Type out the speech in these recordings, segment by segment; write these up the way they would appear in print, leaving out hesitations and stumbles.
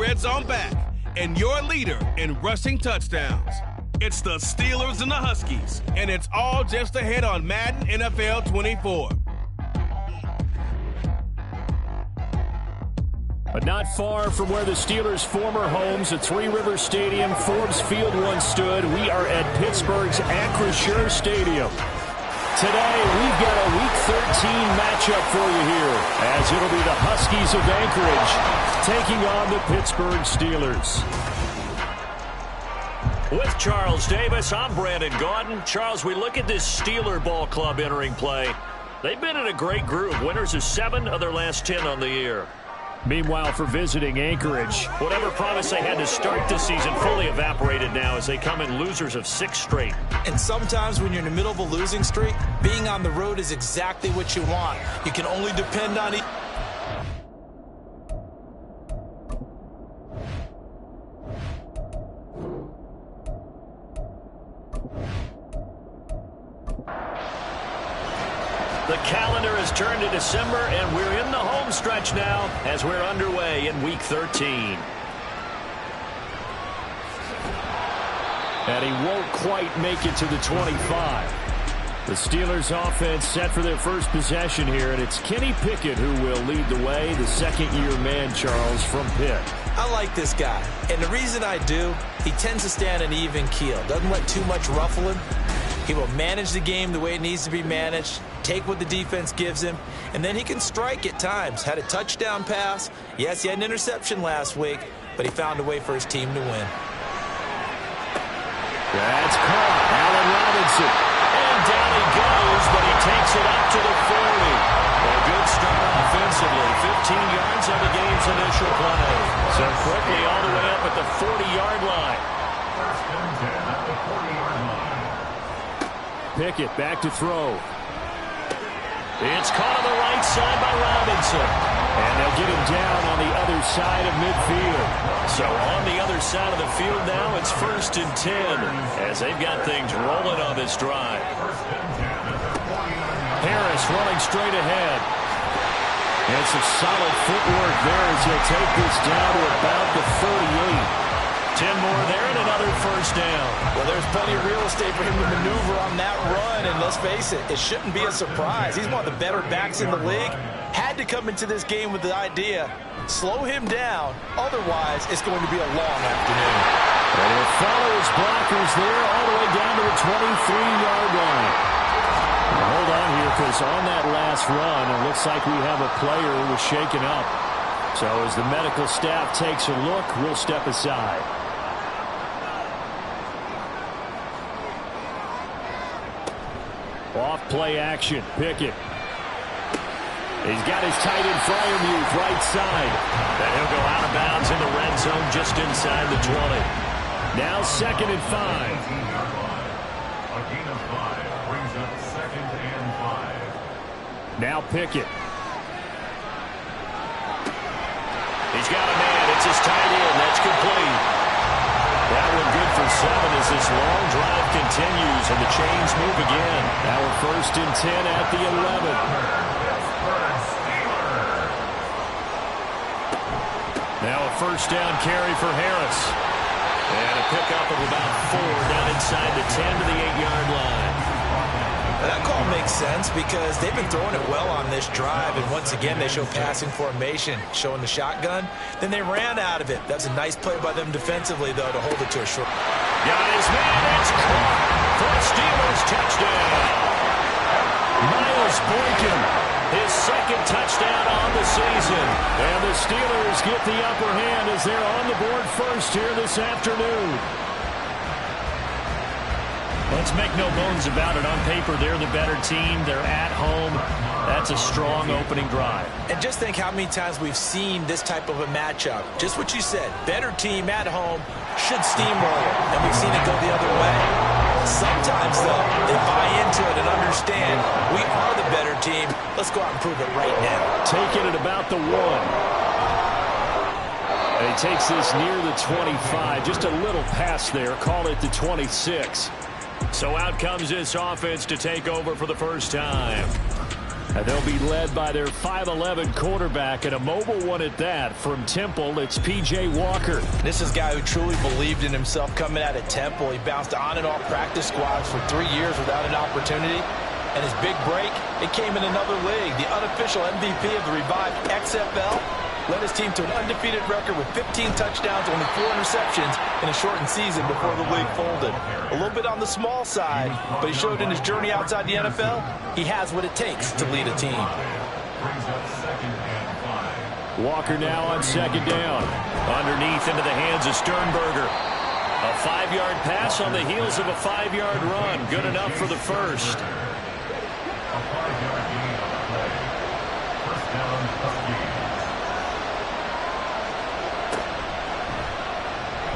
red zone back and your leader in rushing touchdowns. It's the Steelers and the Huskies, and it's all just ahead on Madden NFL 24. But not far from where the Steelers' former homes at Three Rivers Stadium, Forbes Field once stood, we are at Pittsburgh's Acrisure Stadium. Today, we've got a Week 13 matchup for you here, as it'll be the Huskies of Anchorage taking on the Pittsburgh Steelers. With Charles Davis, I'm Brandon Gaudin. Charles, we look at this Steeler ball club entering play. They've been in a great group. Winners of 7 of their last 10 on the year. Meanwhile, for visiting Anchorage, whatever promise they had to start the season fully evaporated now as they come in losers of 6 straight. And sometimes when you're in the middle of a losing streak, being on the road is exactly what you want. You can only depend on it. The calendar has turned to December, and we're in the home stretch now as we're underway in Week 13. And he won't quite make it to the 25. The Steelers offense set for their first possession here, and it's Kenny Pickett who will lead the way, the second-year man, Charles, from Pitt. I like this guy, and the reason I do, he tends to stay on an even keel, doesn't let too much ruffle him. He will manage the game the way it needs to be managed, take what the defense gives him, and then he can strike at times. Had a touchdown pass. Yes, he had an interception last week, but he found a way for his team to win. That's caught. Allen Robinson. And down he goes, but he takes it up to the 40. A good start offensively. 15 yards on the game's initial play. So quickly all the way up at the 40-yard line. First and 10 at the 40-yard line. Pickett back to throw. It's caught on the right side by Robinson. And they'll get him down on the other side of midfield. So on the other side of the field now, it's 1st and 10 as they've got things rolling on this drive. Harris running straight ahead. And some solid footwork there as he'll take this down to about the 38. 10 more there and another first down. Well, there's plenty of real estate for him to maneuver on that run, and let's face it, it shouldn't be a surprise. He's one of the better backs in the league. Had to come into this game with the idea, slow him down, otherwise it's going to be a long afternoon. And he'll follow his blockers there all the way down to the 23-yard line. Now hold on here, because on that last run, it looks like we have a player who was shaken up. So as the medical staff takes a look, we'll step aside. Off play action. Pickett. He's got his tight end Freiermuth right side. Then he'll go out of bounds in the red zone just inside the 20. Now 2nd and 5. A gain of 5 brings up 2nd and 5. Now Pickett. He's got a man. It's his tight end. That's complete. That one good for 7 as this long drive continues and the chains move again. Now we're 1st and 10 at the 11. Now a first down carry for Harris. And a pickup of about 4 down inside the 10 to the 8-yard line. That call makes sense because they've been throwing it well on this drive, and once again they show passing formation, showing the shotgun. Then they ran out of it. That's a nice play by them defensively, though, to hold it to a short. Got his man. It's caught for a Steelers touchdown. Miles Boykin, his 2nd touchdown on the season. And the Steelers get the upper hand as they're on the board first here this afternoon. Let's make no bones about it. On paper, they're the better team. They're at home. That's a strong opening drive. And just think how many times we've seen this type of a matchup. Just what you said. Better team at home should steamroll it. And we've seen it go the other way. Sometimes, though, they buy into it and understand we are the better team. Let's go out and prove it right now. Taking it about the 1. And he takes this near the 25. Just a little pass there. Call it the 26. So out comes this offense to take over for the first time. And they'll be led by their 5'11" quarterback and a mobile one at that. From Temple, it's P.J. Walker. This is a guy who truly believed in himself coming out of Temple. He bounced on and off practice squads for 3 years without an opportunity. And his big break, it came in another league. The unofficial MVP of the revived XFL led his team to an undefeated record with 15 touchdowns, only 4 interceptions in a shortened season before the league folded. A little bit on the small side, but he showed in his journey outside the NFL, he has what it takes to lead a team. Walker now on second down. Underneath into the hands of Sternberger. A 5-yard pass on the heels of a 5-yard run. Good enough for the first. A 5-yard gain on the play. First down, Huskies.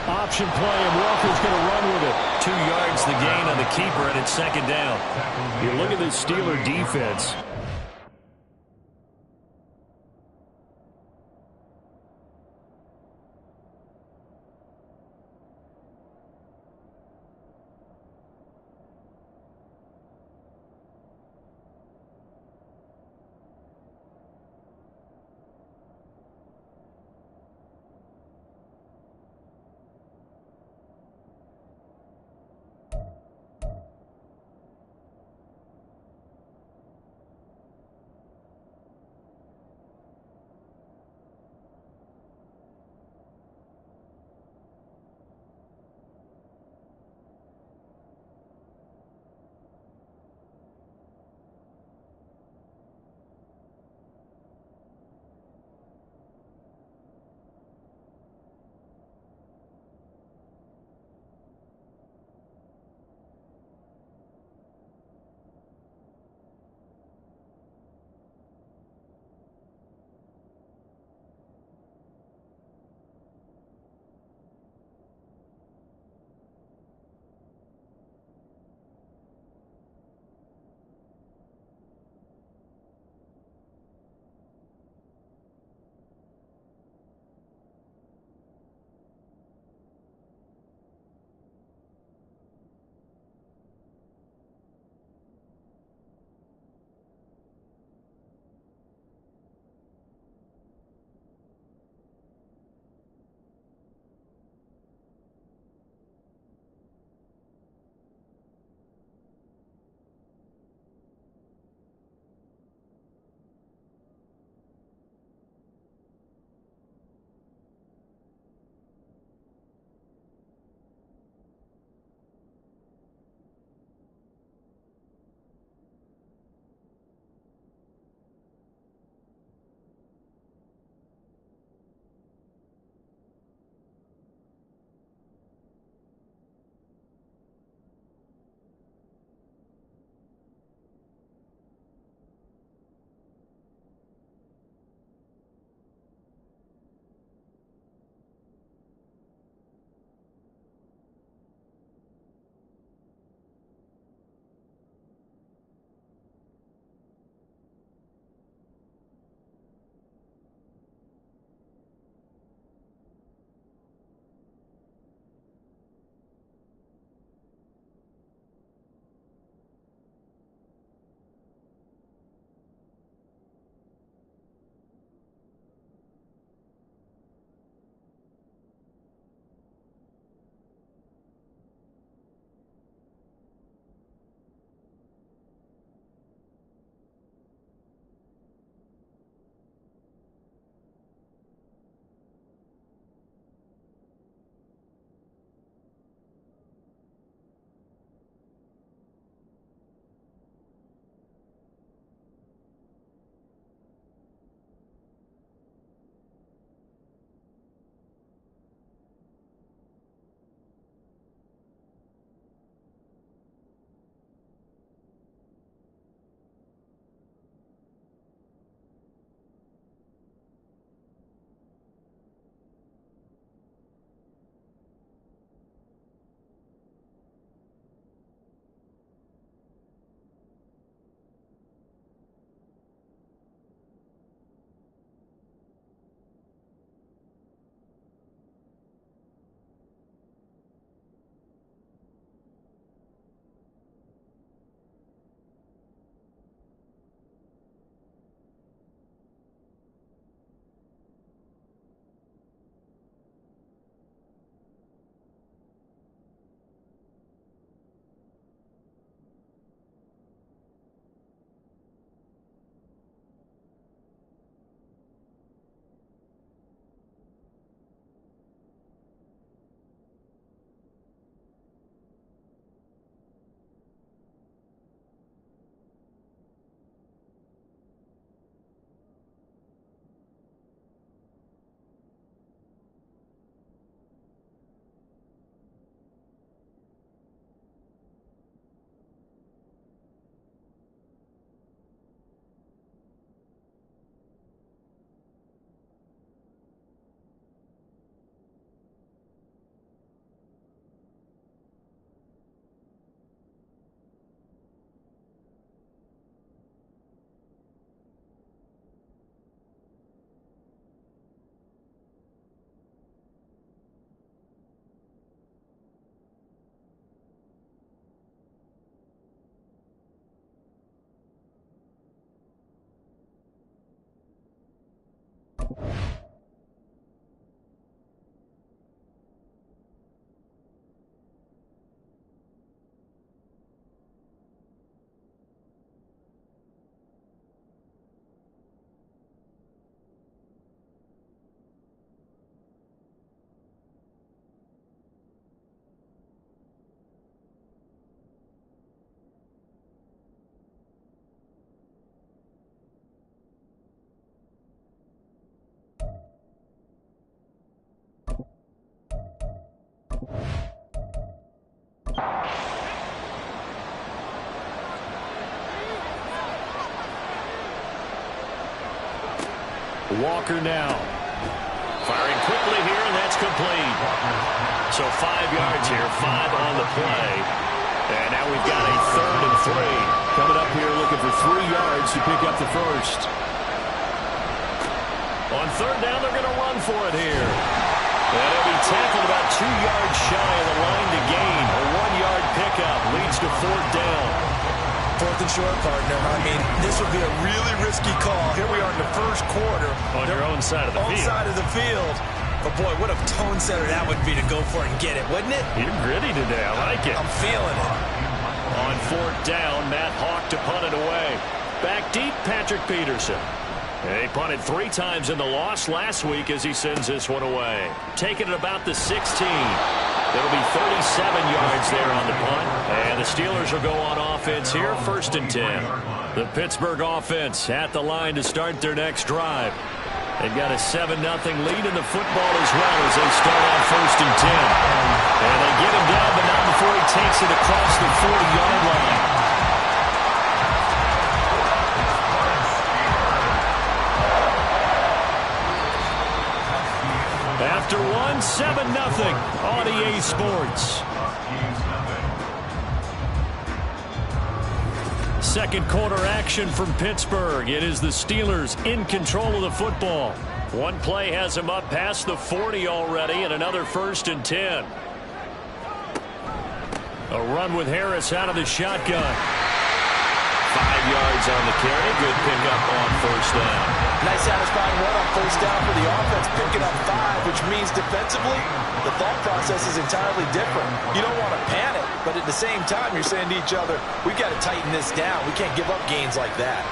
Option play, and Walker's going to run with it. 2 yards the gain on the keeper, and it's second down. You look at this Steeler defense. Walker now. Firing quickly here, and that's complete. So 5 yards here, 5 on the play. And now we've got a 3rd and 3. Coming up here looking for 3 yards to pick up the first. On 3rd down, they're going to run for it here. And he'll be tackled about 2 yards shy of the line to gain. A 1-yard pickup leads to 4th down. 4th and short, partner. I mean, this would be a really risky call. Here we are in the first quarter. On your own side of the field. On side of the field. But, boy, what a tone setter that would be to go for it and get it, wouldn't it? You're gritty today. I like it. I'm feeling it. On 4th down, Matt Hawk to punt it away. Back deep, Patrick Peterson. He punted 3 times in the loss last week as he sends this one away. Taking it about the 16. It'll be 37 yards there on the punt. And the Steelers will go on offense here, 1st and 10. The Pittsburgh offense at the line to start their next drive. They've got a 7-0 lead in the football as well as they start on 1st and 10. And they get him down, but not before he takes it across the 40-yard line. After 7-0 on EA Sports. Second quarter action from Pittsburgh. It is the Steelers in control of the football. One play has them up past the 40 already, and another 1st and 10. A run with Harris out of the shotgun. 5 yards on the carry. Good pickup on 1st down. Nice satisfying run on 1st down for the offense, picking up 5, which means defensively, the thought process is entirely different. You don't want to panic, but at the same time, you're saying to each other, we've got to tighten this down. We can't give up gains like that.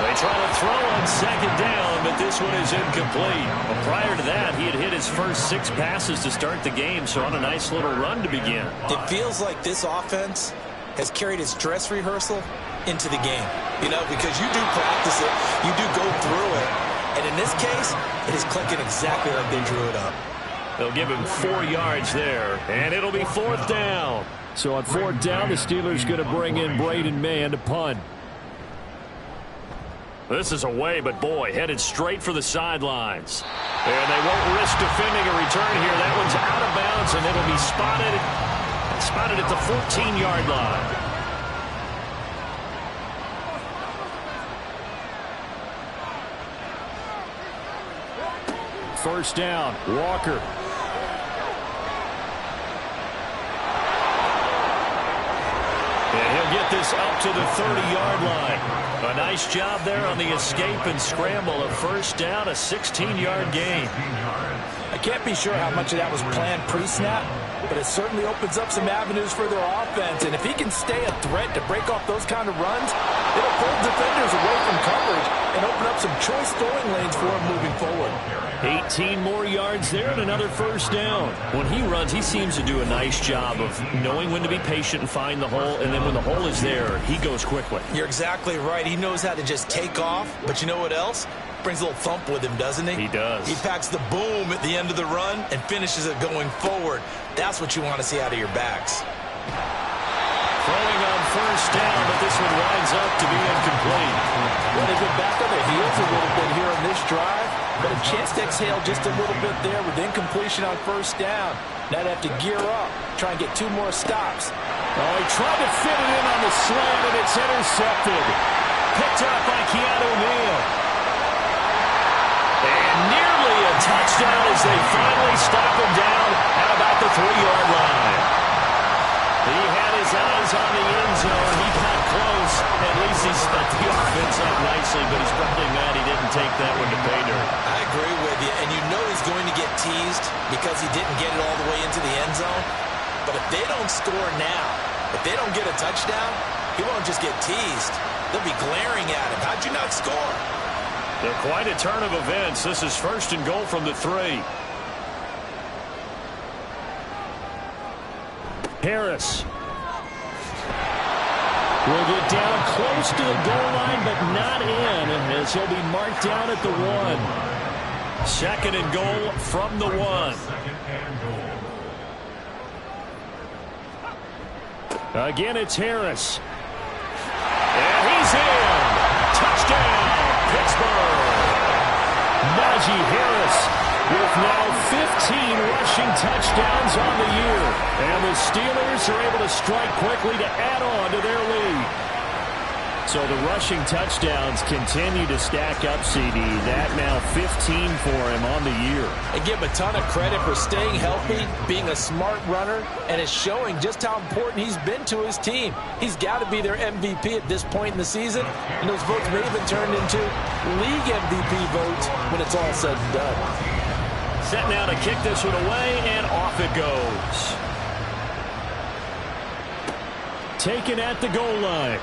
They try to throw on 2nd down, but this one is incomplete. Well, prior to that, he had hit his first 6 passes to start the game, so on a nice little run to begin. It feels like this offense has carried its dress rehearsal into the game, you know, because you do practice it, you do go through it, and in this case, it is clicking exactly like they drew it up. They'll give him 4 yards there, and it'll be 4th down. So on 4th down, the Steelers going to bring in Braden Mann to punt. This is away, but boy, headed straight for the sidelines. And they won't risk defending a return here. That one's out of bounds, and it'll be spotted at the 14-yard line. First down, Walker. And he'll get this up to the 30-yard line. A nice job there on the escape and scramble. A 1st down, a 16-yard gain. I can't be sure how much of that was planned pre-snap, but it certainly opens up some avenues for their offense. And if he can stay a threat to break off those kind of runs, it'll pull defenders away from coverage and open up some choice throwing lanes for him moving forward. 18 more yards there and another 1st down. When he runs, he seems to do a nice job of knowing when to be patient and find the hole, and then when the hole is there, he goes quickly. You're exactly right. He knows how to just take off, but you know what else? Brings a little thump with him, doesn't he? He does. He packs the boom at the end of the run and finishes it going forward. That's what you want to see out of your backs. Throwing on 1st down, but this one winds up to be incomplete. Well, they get back on their heels a little bit here on this drive, but a chance to exhale just a little bit there with incompletion on 1st down. Now they have to gear up, try and get 2 more stops. Oh, he tried to fit it in on the slant, and it's intercepted. Picked up by Keanu Neal. And nearly a touchdown as they finally stop him down at about the 3-yard line. He had his eyes on the end zone. He got close. At least he set the offense up nicely, but he's probably mad he didn't take that one to pay dirt. I agree with you, and you know he's going to get teased because he didn't get it all the way into the end zone. But if they don't score now, if they don't get a touchdown, he won't just get teased. They'll be glaring at him. How'd you not score? They're quite a turn of events. This is 1st and goal from the 3. Harris will get down close to the goal line, but not in, as he'll be marked down at the 1. 2nd and goal from the 1. Again, it's Harris. And he's in. Touchdown, Pittsburgh. Najee Harris with now 15 rushing touchdowns on the year. And the Steelers are able to strike quickly to add on to their lead. So the rushing touchdowns continue to stack up, CD. That now 15 for him on the year. And give him a ton of credit for staying healthy, being a smart runner, and it's showing just how important he's been to his team. He's got to be their MVP at this point in the season, and those votes may have been turned into league MVP votes when it's all said and done. Set now to kick this one away, and off it goes. Taken at the goal line.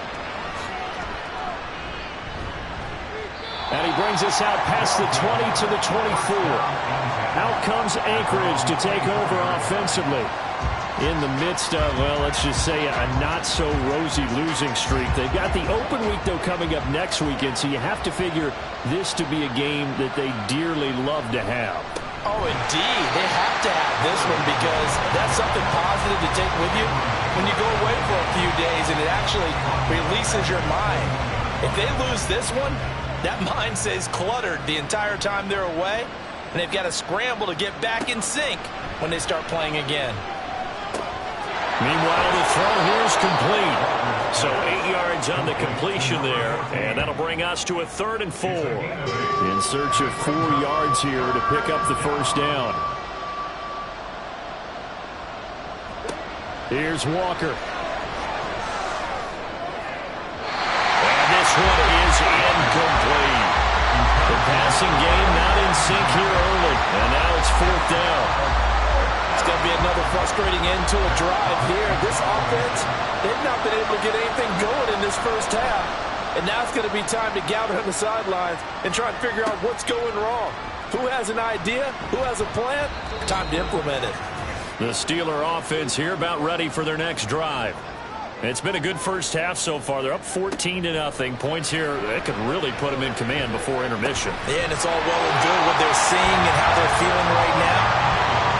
And he brings us out past the 20 to the 24. Out comes Anchorage to take over offensively. In the midst of, well, let's just say a not-so-rosy losing streak. They've got the open week, though, coming up next weekend, so you have to figure this to be a game that they dearly love to have. Oh, indeed. They have to have this one because that's something positive to take with you when you go away for a few days, and it actually releases your mind. If they lose this one, that mind stays cluttered the entire time they're away, and they've got to scramble to get back in sync when they start playing again. Meanwhile, the throw here is complete. So 8 yards on the completion there, and that'll bring us to a 3rd and 4. In search of 4 yards here to pick up the first down. Here's Walker. This one is incomplete. The passing game not in sync here early. And now it's 4th down. It's going to be another frustrating end to a drive here. This offense, they've not been able to get anything going in this first half. And now it's going to be time to gather on the sidelines and try and figure out what's going wrong. Who has an idea? Who has a plan? Time to implement it. The Steeler offense here about ready for their next drive. It's been a good first half so far. They're up 14-0. Points here, that could really put them in command before intermission. Yeah, and it's all well and good what they're seeing and how they're feeling right now.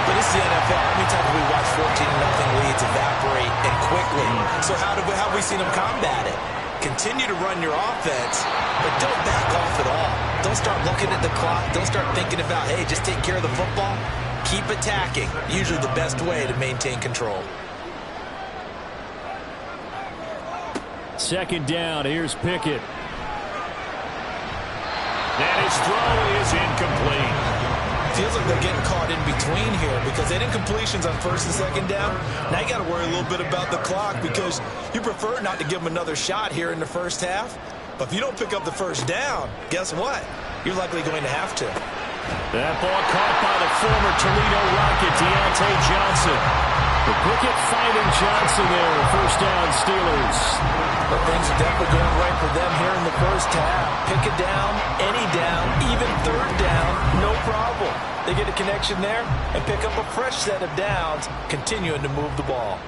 But it's the NFL. How many times have we watched 14-0 leads evaporate and quickly? So how have we seen them combat it? Continue to run your offense, but don't back off at all. Don't start looking at the clock. Don't start thinking about, hey, just take care of the football. Keep attacking. Usually the best way to maintain control. 2nd down, here's Pickett. And his throw is incomplete. Feels like they're getting caught in between here because they didn't completions on 1st and 2nd down. Now you got to worry a little bit about the clock because you prefer not to give them another shot here in the first half. But if you don't pick up the first down, guess what? You're likely going to have to. That ball caught by the former Toledo Rocket, Deontay Johnson. The Pickett fighting Johnson there. 1st down, Steelers. But things are definitely going right for them here in the first half. Pick a down, any down, even 3rd down, no problem. They get a connection there and pick up a fresh set of downs, continuing to move the ball.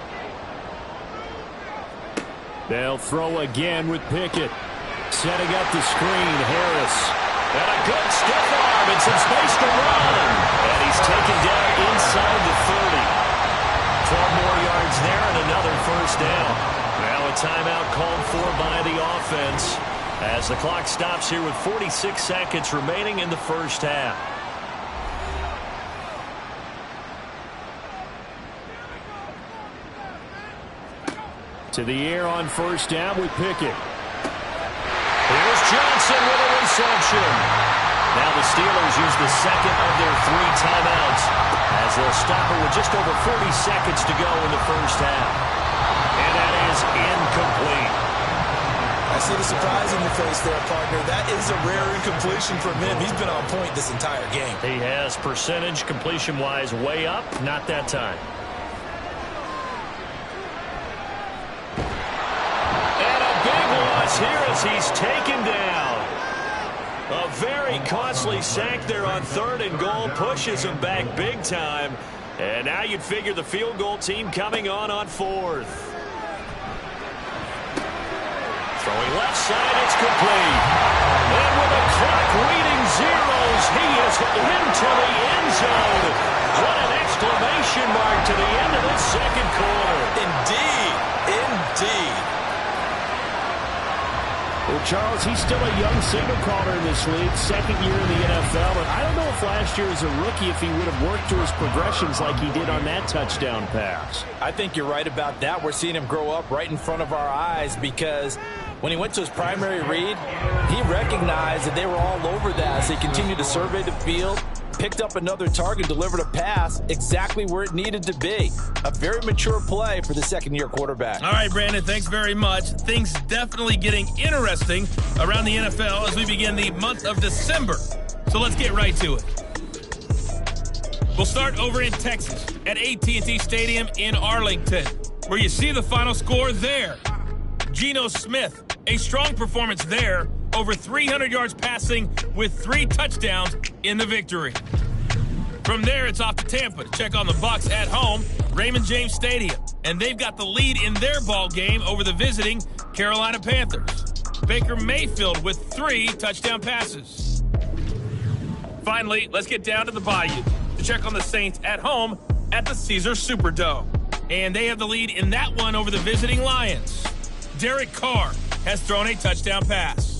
They'll throw again with Pickett. Setting up the screen, Harris. And a good stiff arm and some space to run. And he's taken down inside the 30. 12 more yards there and another 1st down. Now a timeout called for by the offense as the clock stops here with 46 seconds remaining in the first half. To the air on 1st down with Pickett. Here's Johnson with a reception. Now the Steelers use the 2nd of their 3 timeouts as they'll stop it with just over 40 seconds to go in the first half. And that is incomplete. I see the surprise in your face there, partner. That is a rare incompletion from him. He's been on point this entire game. He has percentage completion-wise way up. Not that time. And a big loss here as he's taken down. A very costly sack there on 3rd and goal. Pushes him back big time. And now you'd figure the field goal team coming on 4th. Throwing left side, it's complete. And with the clock reading zeros, he is into the end zone. What an exclamation mark to the end of this 2nd quarter. Indeed. Indeed. Well, Charles, he's still a young signal caller in this league, second year in the NFL. But I don't know if last year as a rookie, if he would have worked through his progressions like he did on that touchdown pass. I think you're right about that. We're seeing him grow up right in front of our eyes because when he went to his primary read, he recognized that they were all over that as he continued to survey the field, picked up another target, delivered a pass exactly where it needed to be. A very mature play for the second-year quarterback. All right, Brandon, thanks very much. Things definitely getting interesting around the NFL as we begin the month of December. So let's get right to it. We'll start over in Texas at AT&T Stadium in Arlington, where you see the final score there. Geno Smith, a strong performance there, over 300 yards passing with 3 touchdowns in the victory. From there, it's off to Tampa to check on the Bucs at home, Raymond James Stadium. And they've got the lead in their ball game over the visiting Carolina Panthers. Baker Mayfield with 3 touchdown passes. Finally, let's get down to the Bayou to check on the Saints at home at the Caesars Superdome. And they have the lead in that one over the visiting Lions. Derek Carr has thrown a touchdown pass.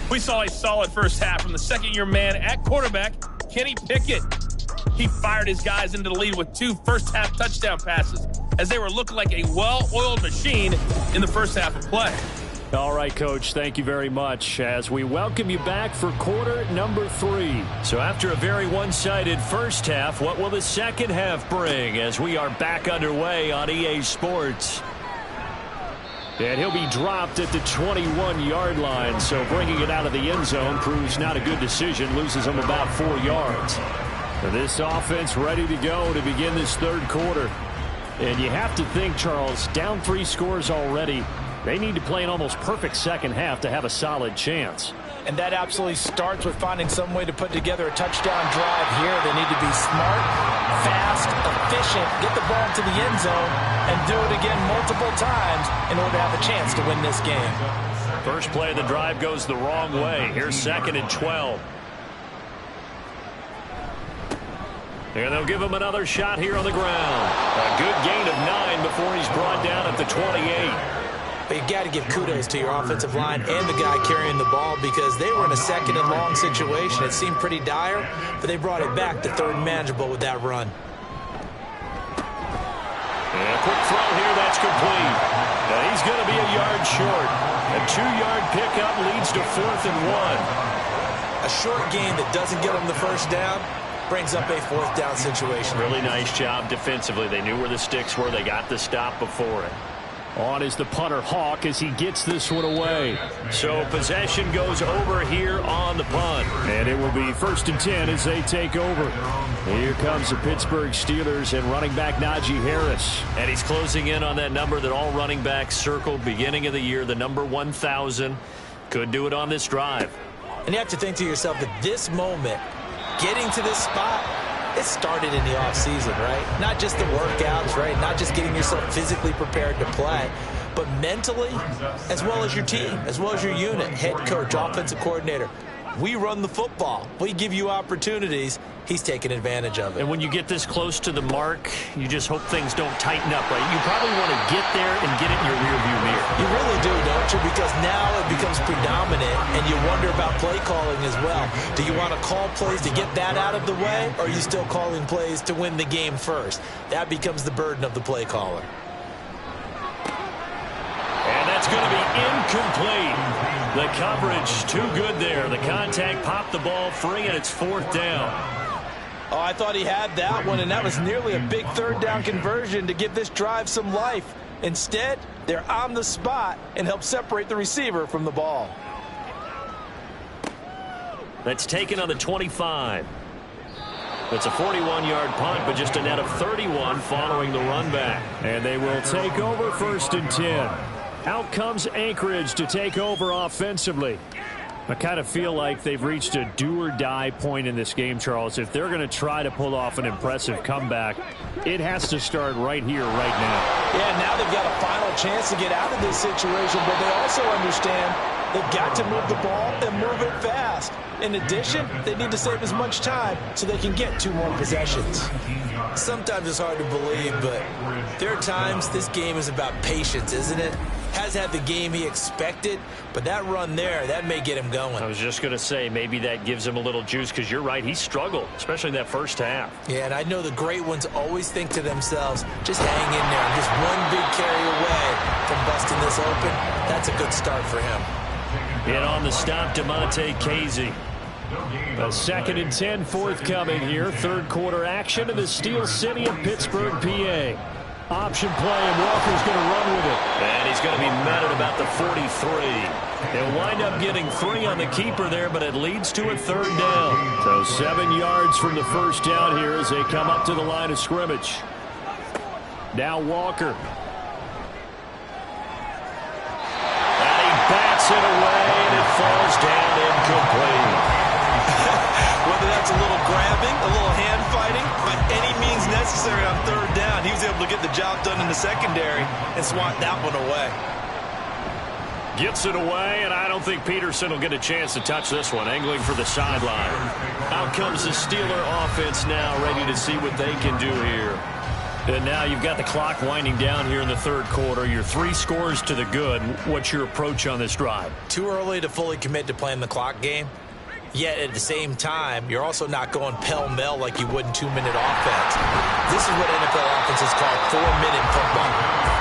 We saw a solid first half from the second-year man at quarterback, Kenny Pickett. He fired his guys into the lead with 2 first-half touchdown passes as they were looking like a well-oiled machine in the first half of play. All right, Coach, thank you very much as we welcome you back for quarter number 3. So after a very one-sided first half, what will the second half bring as we are back underway on EA Sports? And he'll be dropped at the 21-yard line, so bringing it out of the end zone proves not a good decision, loses him about 4 yards. This offense ready to go to begin this third quarter. And you have to think, Charles, down 3 scores already. They need to play an almost perfect second half to have a solid chance. And that absolutely starts with finding some way to put together a touchdown drive here. They need to be smart, fast, efficient, get the ball to the end zone, and do it again multiple times in order to have a chance to win this game. First play of the drive goes the wrong way. Here's 2nd and 12. And they'll give him another shot here on the ground. A good gain of 9 before he's brought down at the 28. But you got to give kudos to your offensive line and the guy carrying the ball because they were in a 2nd and long situation. It seemed pretty dire, but they brought it back to 3rd and manageable with that run. And a quick throw here, that's complete. Now he's going to be a yard short. A 2-yard pickup leads to 4th and 1. A short gain that doesn't get them the first down brings up a 4th down situation. Really nice job defensively. They knew where the sticks were. They got the stop before it. On is the punter Hawk as he gets this one away. So possession goes over here on the punt. And it will be 1st and 10 as they take over. Here comes the Pittsburgh Steelers and running back Najee Harris. And he's closing in on that number that all running backs circled beginning of the year, the number 1,000. Could do it on this drive. And you have to think to yourself that this moment, getting to this spot, it started in the offseason, right? Not just the workouts, right? Not just getting yourself physically prepared to play, but mentally, as well as your team, as well as your unit, head coach, offensive coordinator. We run the football. We give you opportunities. He's taking advantage of it. And when you get this close to the mark, you just hope things don't tighten up, right? You probably want to get there and get it in your rearview mirror. You really do, don't you? Because now it becomes predominant, and you wonder about play calling as well. Do you want to call plays to get that out of the way, or are you still calling plays to win the game first? That becomes the burden of the play caller. And that's going to be incomplete. The coverage too good there. The contact popped the ball free, and it's 4th down. Oh, I thought he had that one, and that was nearly a big 3rd down conversion to give this drive some life. Instead, they're on the spot and help separate the receiver from the ball. That's taken on the 25. It's a 41-yard punt, but just a net of 31 following the run back. And they will take over 1st and 10. Out comes Anchorage to take over offensively. I kind of feel like they've reached a do-or-die point in this game, Charles. If they're going to try to pull off an impressive comeback, it has to start right here, right now. Yeah, now they've got a final chance to get out of this situation, but they also understand they've got to move the ball and move it fast. In addition, they need to save as much time so they can get 2 more possessions. Sometimes it's hard to believe, but there are times this game is about patience, isn't it? has had the game he expected, but that run there, that may get him going. I was just going to say, maybe that gives him a little juice, because you're right, he struggled, especially in that first half. Yeah, and I know the great ones always think to themselves, just hang in there. Just one big carry away from busting this open. That's a good start for him. And on the stop, DeMonte Casey. A 2nd and 10 forthcoming here. Third quarter action in the Steel City of Pittsburgh, PA. Option play, and Walker's going to run with it. And he's going to be met at about the 43. He'll wind up getting 3 on the keeper there, but it leads to a 3rd down. So 7 yards from the first down here as they come up to the line of scrimmage. Now Walker. And he bats it away, and it falls down incomplete. Whether that's a little grabbing, a little hand fighting, by any means necessary on 3rd down, he was able to get the job done in the secondary and swat that one away. Gets it away, and I don't think Peterson will get a chance to touch this one, angling for the sideline. Out comes the Steeler offense now, ready to see what they can do here. And now you've got the clock winding down here in the 3rd quarter. You're 3 scores to the good. What's your approach on this drive? Too early to fully commit to playing the clock game. Yet at the same time, you're also not going pell-mell like you would in 2-minute offense. This is what NFL offenses call 4-minute football.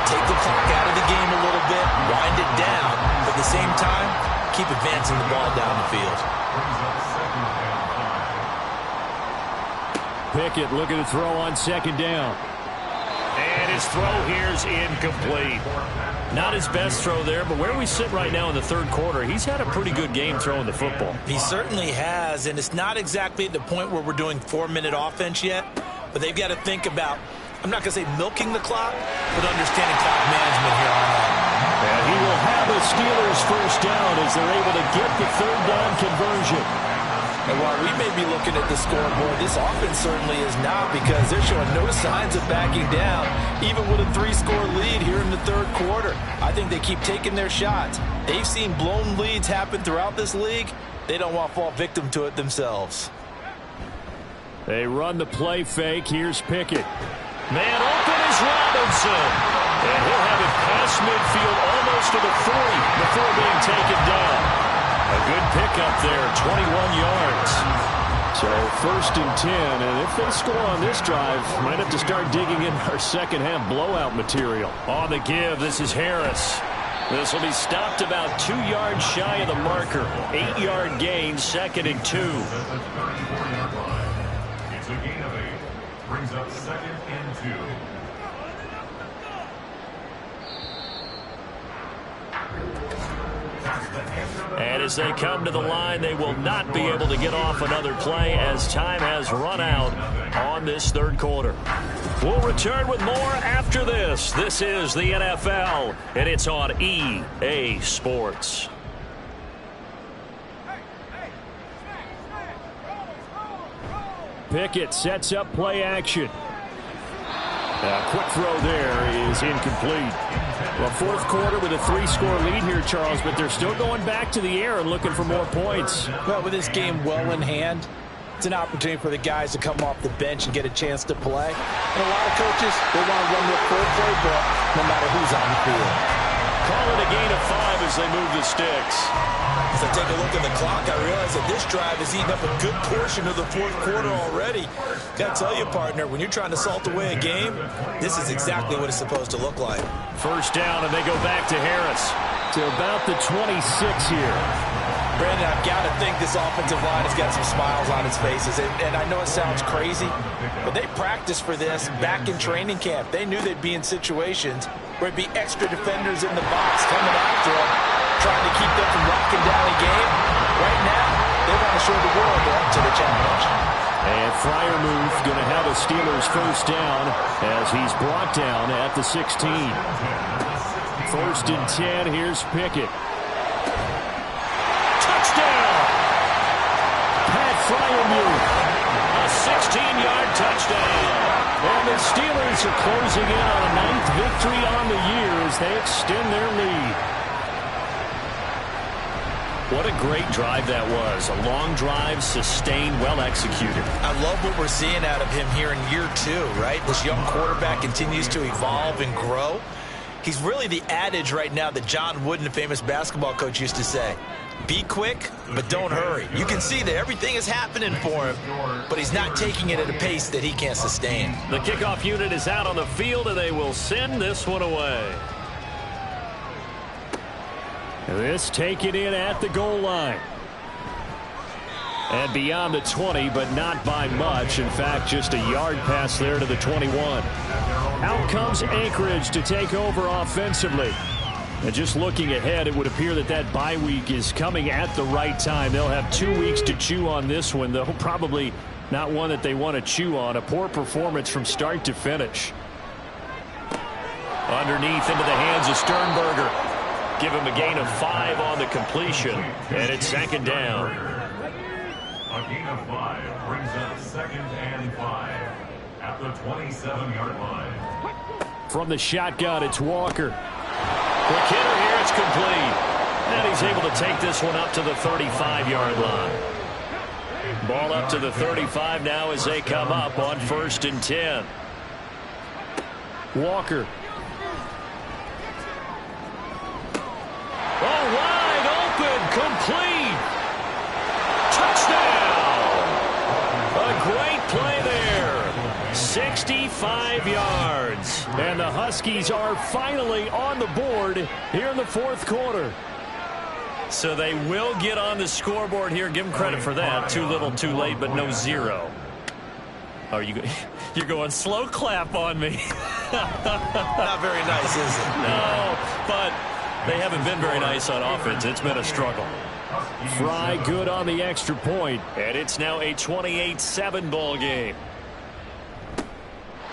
Take the clock out of the game a little bit, wind it down, but at the same time, keep advancing the ball down the field. Pickett looking to throw on 2nd down. And his throw here is incomplete. Not his best throw there, but where we sit right now in the 3rd quarter, he's had a pretty good game throwing the football. He certainly has, and it's not exactly at the point where we're doing 4-minute offense yet, but they've got to think about, I'm not going to say milking the clock, but understanding clock management here on out. And he will have a Steelers first down as they're able to get the 3rd down conversion. And while we may be looking at the scoreboard, this offense certainly is not, because they're showing no signs of backing down, even with a 3-score lead here in the 3rd quarter. I think they keep taking their shots. They've seen blown leads happen throughout this league. They don't want to fall victim to it themselves. They run the play fake. Here's Pickett. Man open is Robinson. And he'll have it past midfield almost to the 40 before being taken down. A good pickup there, 21 yards. So 1st and 10, and if they score on this drive, might have to start digging in our second half blowout material. On the give, this is Harris. This will be stopped about 2 yards shy of the marker. 8-yard gain, 2nd and 2. It's a gain of 8. Brings up 2nd and 2. And as they come to the line, they will not be able to get off another play as time has run out on this 3rd quarter. We'll return with more after this. This is the NFL, and it's on EA Sports. Pickett sets up play action. A quick throw there is incomplete. Well, 4th quarter with a 3-score lead here, Charles, but they're still going back to the air and looking for more points. Well, with this game well in hand, it's an opportunity for the guys to come off the bench and get a chance to play. And a lot of coaches, they want to run their full playbook no matter who's on the field. Call it a gain of 5 as they move the sticks. As I take a look at the clock, I realize that this drive has eaten up a good portion of the 4th quarter already. Got to tell you, partner, when you're trying to salt away a game, this is exactly what it's supposed to look like. First down, and they go back to Harris. To about the 26 here. Brandon, I've got to think this offensive line has got some smiles on its faces. And I know it sounds crazy, but they practiced for this back in training camp. They knew they'd be in situations where it'd be extra defenders in the box coming after them, trying to keep them from locking down a game. Right now, they want to show the world they're up to the challenge. And Freiermuth going to have a Steelers first down as he's brought down at the 16. 1st and 10, here's Pickett. Touchdown! Pat Freiermuth. A 16-yard touchdown. And the Steelers are closing in on a 9th victory on the year as they extend their lead. What a great drive that was. A long drive, sustained, well executed. I love what we're seeing out of him here in year 2, right? This young quarterback continues to evolve and grow. He's really the adage right now that John Wooden, the famous basketball coach, used to say. Be quick, but don't hurry. You can see that everything is happening for him, but he's not taking it at a pace that he can't sustain. The kickoff unit is out on the field, and they will send this one away. This taken in at the goal line. And beyond the 20, but not by much. In fact, just a yard pass there to the 21. Out comes Anchorage to take over offensively. And just looking ahead, it would appear that that bye week is coming at the right time. They'll have 2 weeks to chew on this one, though probably not one that they want to chew on. A poor performance from start to finish. Underneath into the hands of Sternberger. Give him a gain of 5 on the completion, and it's second down. A gain of 5 brings up 2nd and 5 at the 27-yard line. From the shotgun, it's Walker. Quick hitter here, it's complete. And he's able to take this one up to the 35-yard line. Ball up to the 35 now as they come up on 1st and 10. Walker. Oh, wide open, complete. Touchdown. A great play there. 65 yards. And the Huskies are finally on the board here in the 4th quarter. So they will get on the scoreboard here. Give them credit for that. Too little, too late, but no 0. Oh, you're going slow clap on me. Not very nice, is it? No, but they haven't been very nice on offense. It's been a struggle. Fry good on the extra point. And it's now a 28-7 ball game.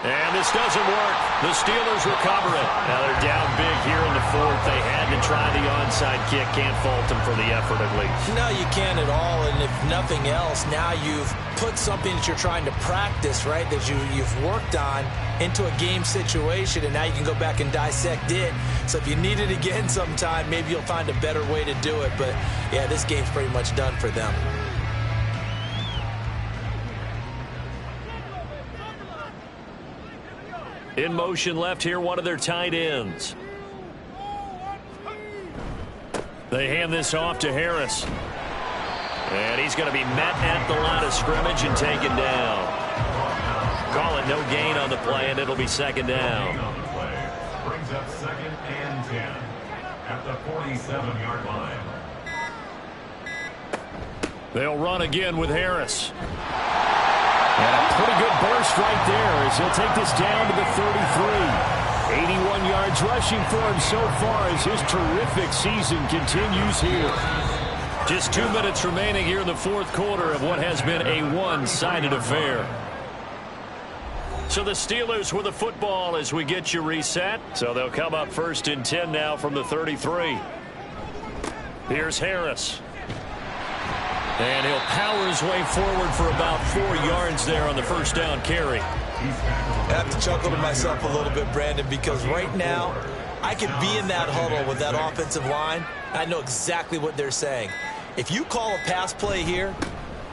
And this doesn't work. The Steelers recover it. Now they're down big here in the 4th. They had to try the onside kick. Can't fault them for the effort at least. No, you can't at all. And if nothing else, now you've put something that you're trying to practice, right, that you've worked on into a game situation, and now you can go back and dissect it. So if you need it again sometime, maybe you'll find a better way to do it. But, yeah, this game's pretty much done for them. In motion left here, one of their tight ends. They hand this off to Harris. And he's going to be met at the line of scrimmage and taken down. Call it no gain on the play, and it'll be second down. Brings up 2nd and 10 at the 47-yard line. They'll run again with Harris. And a pretty good burst right there as he'll take this down to the 33. 81 yards rushing for him so far as his terrific season continues here. Just 2 minutes remaining here in the 4th quarter of what has been a one-sided affair. So the Steelers with the football as we get you reset. So they'll come up 1st and 10 now from the 33. Here's Harris. And he'll power his way forward for about 4 yards there on the first down carry. I have to chuckle to myself a little bit, Brandon, because right now I could be in that huddle with that offensive line. I know exactly what they're saying. If you call a pass play here,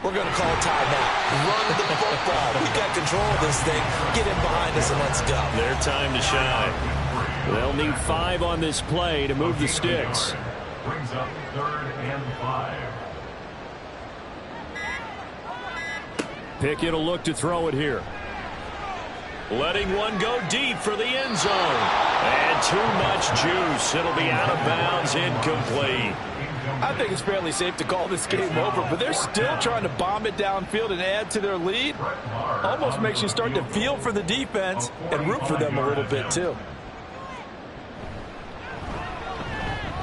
we're going to call a timeout. Run the football. We've got control of this thing. Get in behind us and let's go. Their time to shine. They'll need 5 on this play to move the sticks. Brings up 3rd and 5. Pickett will look to throw it here. Letting one go deep for the end zone. And too much juice. It'll be out of bounds, incomplete. I think it's fairly safe to call this game over, but they're still trying to bomb it downfield and add to their lead. Almost makes you start to feel for the defense and root for them a little bit, too.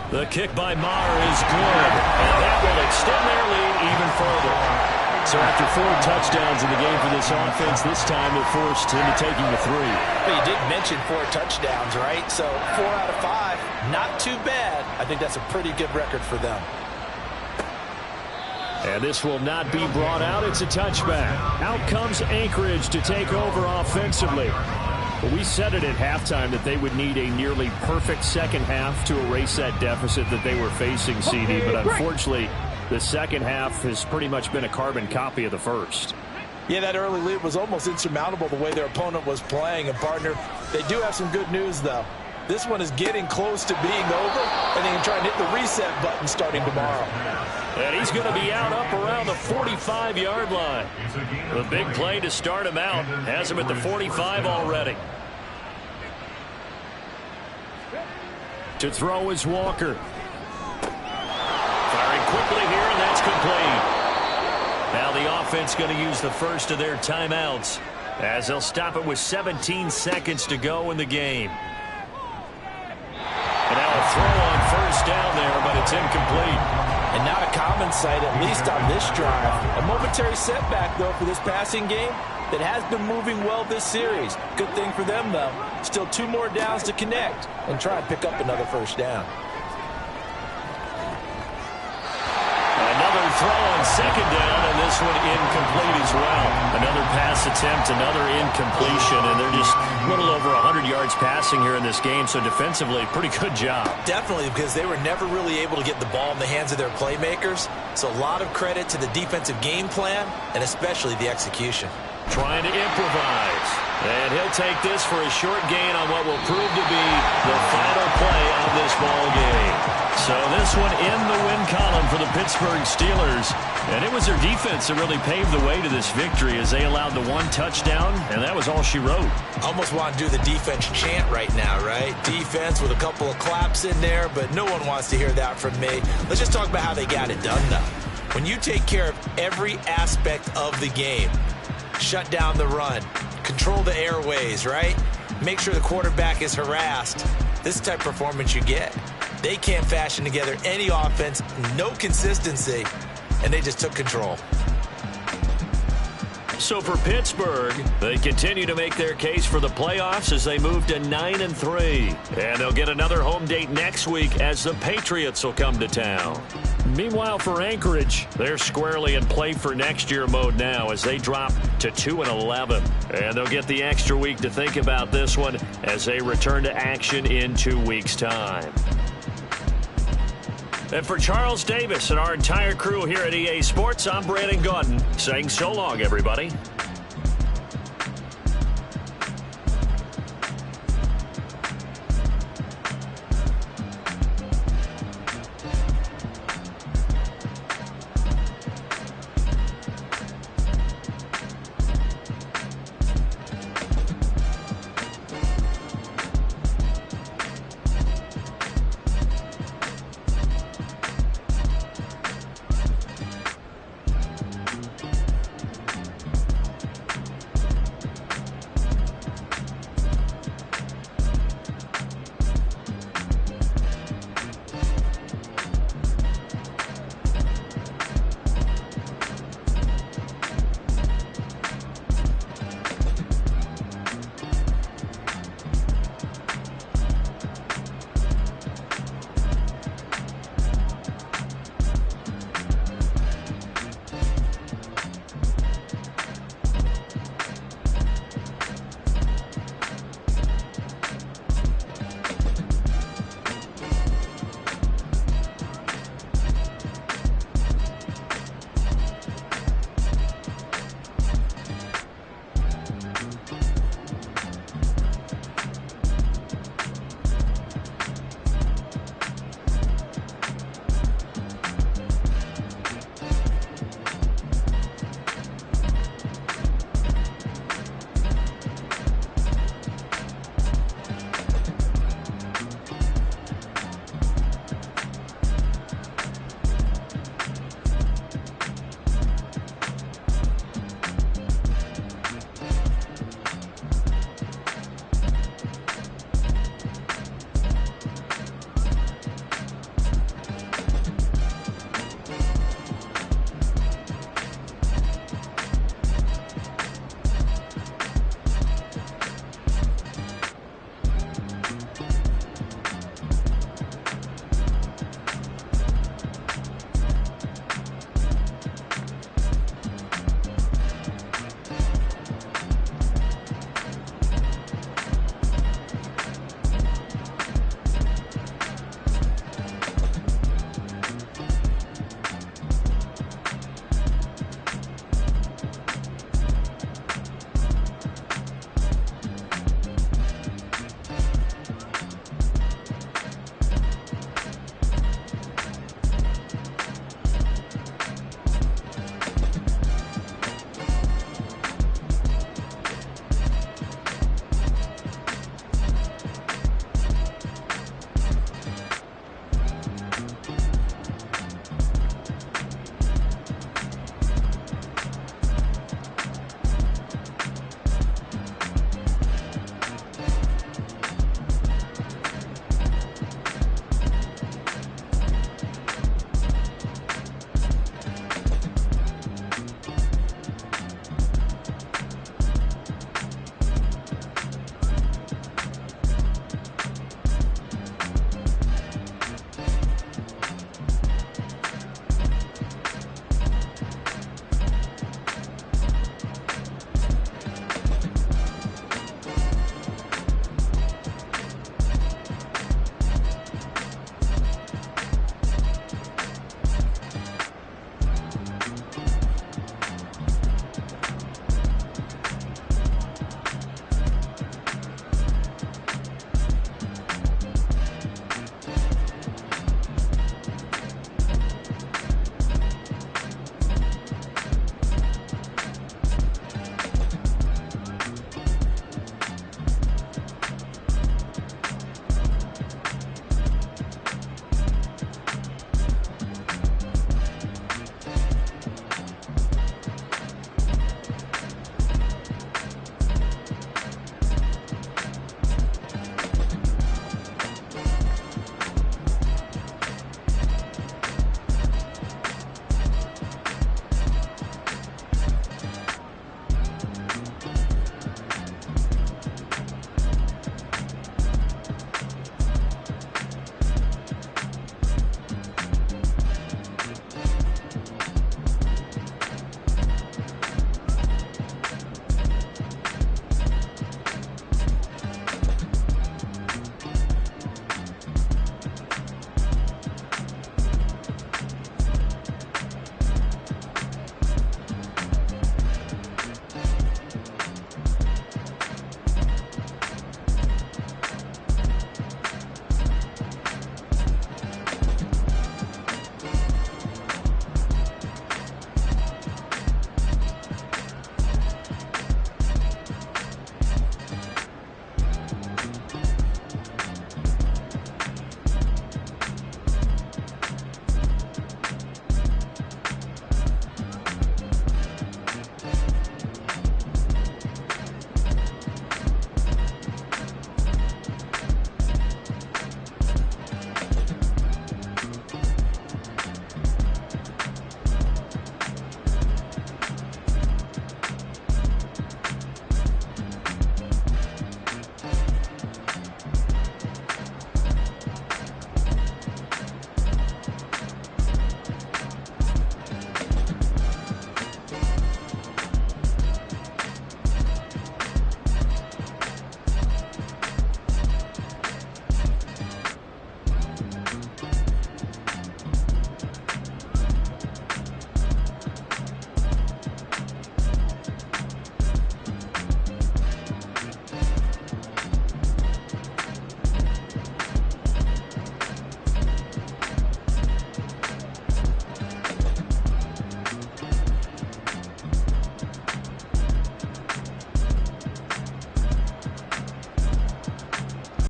The kick by Maher is good. And that will extend their lead even further. So after 4 touchdowns in the game for this offense, this time they're forced into taking the 3. But you did mention 4 touchdowns, right? So 4 out of 5, not too bad. I think that's a pretty good record for them. And this will not be brought out. It's a touchback. Out comes Anchorage to take over offensively. But we said it at halftime that they would need a nearly perfect second half to erase that deficit that they were facing, CD. But unfortunately, the second half has pretty much been a carbon copy of the first. Yeah, that early lead was almost insurmountable the way their opponent was playing. And, partner, they do have some good news, though. This one is getting close to being over, and they can try and hit the reset button starting tomorrow. And he's going to be out up around the 45-yard line. The big play to start him out has him at the 45 already. To throw is Walker. Firing quickly here, and that's complete. Now the offense going to use the first of their timeouts as they'll stop it with 17 seconds to go in the game. And now a throw on first down there, but it's incomplete. And not a common sight, at least on this drive. A momentary setback, though, for this passing game that has been moving well this series. Good thing for them, though. Still 2 more downs to connect and try and pick up another first down. Another throw on second down, and this one incomplete as well. Another pass attempt, another incompletion, and they're just a little over 100 yards passing here in this game, so defensively, pretty good job. Definitely, because they were never really able to get the ball in the hands of their playmakers. So a lot of credit to the defensive game plan, and especially the execution. Trying to improvise. And he'll take this for a short gain on what will prove to be the final play of this ball game. So this one in the win column for the Pittsburgh Steelers. And it was their defense that really paved the way to this victory as they allowed the 1 touchdown, and that was all she wrote. Almost want to do the defense chant right now, right? Defense with a couple of claps in there, but no one wants to hear that from me. Let's just talk about how they got it done, though. When you take care of every aspect of the game, shut down the run, control the airways, right? Make sure the quarterback is harassed. This is the type of performance you get. They can't fashion together any offense, no consistency, and they just took control. So for Pittsburgh, they continue to make their case for the playoffs as they move to 9-3. And they'll get another home date next week as the Patriots will come to town. Meanwhile, for Anchorage, they're squarely in play for next year mode now as they drop to 2-11. And they'll get the extra week to think about this one as they return to action in 2 weeks' time. And for Charles Davis and our entire crew here at EA Sports, I'm Brandon Gaudin saying so long, everybody.